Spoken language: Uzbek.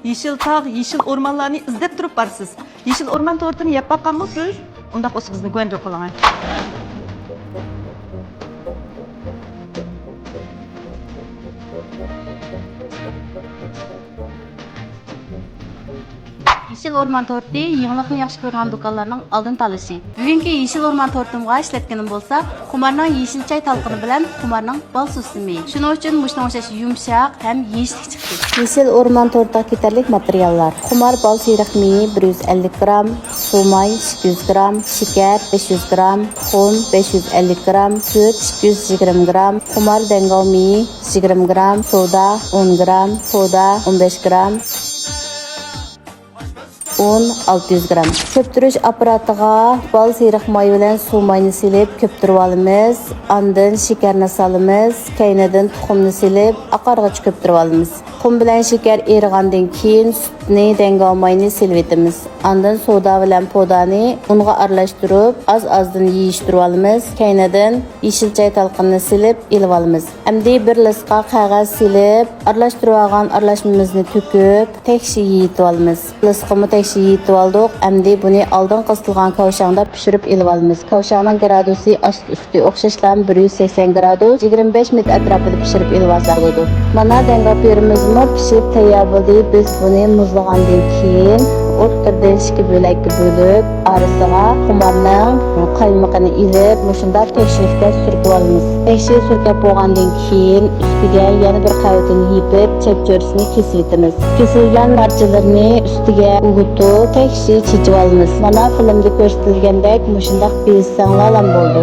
yeşil tağ, yeşil ormanlarını izlep durup barsız. Yeşil orman tortunu yap bakkan mısınız? Onda olsa bizni güvence kullanın. Yeşil orman tortu yığınlıqni yaxshi ko'rgan do'konlarning oldin tanlashi. Bugungi yeşil orman tortimga ishlatganim bo'lsa, xumarning yeşil choy talqini bilan xumarning bal susimi. Shuning uchun mushning o'xshash yumshoq ham yeyishlik chiqdi. Yeşil orman tortiga ketarlik materiallar. Xumar bal siyriqmi 150 gram, sumay 200 gram, şeker 500 gram, xun 550 gram, süt 220 gram, xumar dengovmi 20 gram, soda 10 gram, soda 15 gram. Un 600 gram. Köptürüş aparatiga bal siyriq may bilan suv mayni silib köptürüp alamiz. Andan şekerni salamiz. Kaynadan tuxumni silib aqarg'ich köptürüp alamiz. Xum bilan şeker erigandan keyin sutni dengo mayni silib etamiz. Andan soda bilan podani unga aralashtirib az-azdan yeyishtirib alamiz. Kaynadan yeşil choy talqinini silib elib alamiz. Endi bir lisqa qog'oz silib aralashtirib olgan aralashmamizni to'kib tekshi yeyib olamiz. Lisqani tekshi yeyib oldik. Endi buni oldin qisitilgan kavshangda pishirib elib olamiz. Kavshangning gradusi asti-usti o'xshashdan 180 gradus 25 minut atrofida pishirib elib olsak bo'ladi. Mana dengo pirimizmi pishib tayyor bo'ldi. Biz buni muzlagandan keyin o'ttirdan ikki bo'lakka bo'lib, orasiga xumarning qaymog'ini ilib, mushunda tekshirlikda surib olamiz. Tekshirib surib bo'lgandan keyin ustiga yana bir qavatini yipib, chapcho'risini kesib etamiz. Kesilgan parchalarni ustiga ugutib, tekshirib chechib olamiz. Mana filmda ko'rsatilgandek mushunda bezsanglar bo'ldi.